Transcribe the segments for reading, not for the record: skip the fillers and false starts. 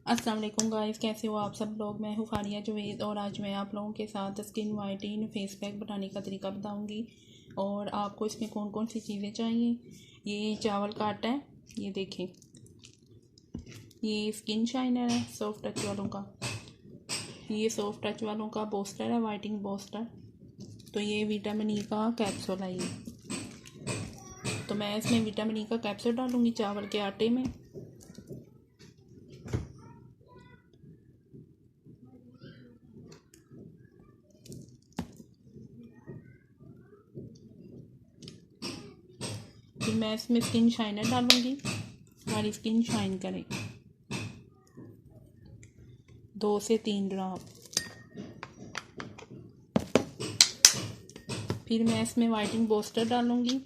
अस्सलाम वालेकुम गाइस, कैसे हो आप सब लोग। मैं हूँ फारिया जवेद और आज मैं आप लोगों के साथ स्किन वाइटनिंग फेस पैक बनाने का तरीका बताऊंगी। और आपको इसमें कौन कौन सी चीज़ें चाहिए। ये चावल का आटा है, ये देखें। ये स्किन शाइनर है सॉफ्ट टच वालों का। ये सॉफ्ट टच वालों का बूस्टर है, वाइटनिंग बूस्टर। तो ये विटामिन ई का कैप्सूल है ये। तो मैं इसमें विटामिन ई का कैप्सूल डालूँगी चावल के आटे में। फिर मैं इसमें स्किन शाइनर डालूँगी, हमारी स्किन शाइन करे। 2 से 3 ड्रॉप। फिर मैं इसमें वाइटनिंग बूस्टर डालूँगी,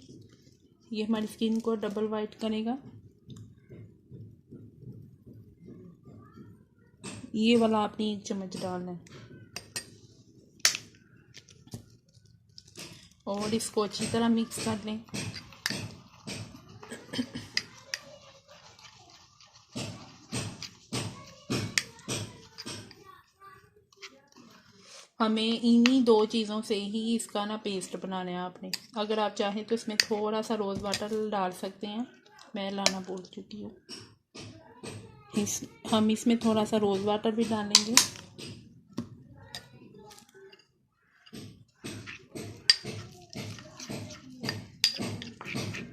ये हमारी स्किन को डबल वाइट करेगा। ये वाला आपने 1 चम्मच डालना है और इसको अच्छी तरह मिक्स कर लें। हमें इन्हीं 2 चीज़ों से ही इसका ना पेस्ट बनाना है आपने। अगर आप चाहें तो इसमें थोड़ा सा रोज़ वाटर डाल सकते हैं, मैं लाना भूल चुकी हूँ। हम इसमें थोड़ा सा रोज़ वाटर भी डालेंगे।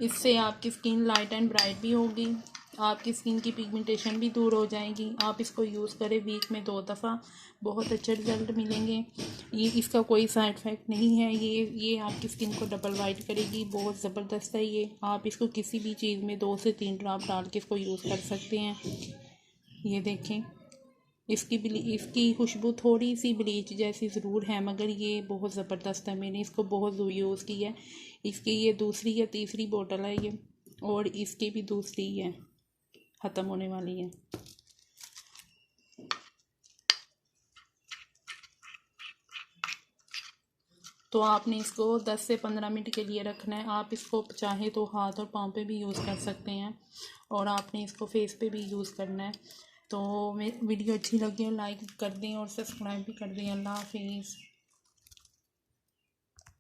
इससे आपकी स्किन लाइट एंड ब्राइट भी होगी, आपकी स्किन की पिगमेंटेशन भी दूर हो जाएगी। आप इसको यूज़ करें वीक में 2 दफ़ा, बहुत अच्छे रिजल्ट मिलेंगे। ये इसका कोई साइड इफ़ेक्ट नहीं है। ये आपकी स्किन को डबल वाइट करेगी, बहुत ज़बरदस्त है ये। आप इसको किसी भी चीज़ में 2 से 3 ड्रॉप डाल के इसको यूज़ कर सकते हैं। ये देखें, इसकी खुशबू थोड़ी सी ब्लीच जैसी ज़रूर है, मगर ये बहुत ज़बरदस्त है। मैंने इसको बहुत यूज़ किया है। इसकी ये दूसरी या तीसरी बोतल है ये, और इसकी भी दूसरी है, ख़त्म होने वाली है। तो आपने इसको 10 से 15 मिनट के लिए रखना है। आप इसको चाहे तो हाथ और पाँव पे भी यूज़ कर सकते हैं, और आपने इसको फेस पे भी यूज़ करना है। तो वीडियो अच्छी लगी हो लाइक कर दें और सब्सक्राइब भी कर दें। अल्लाह हाफिज़।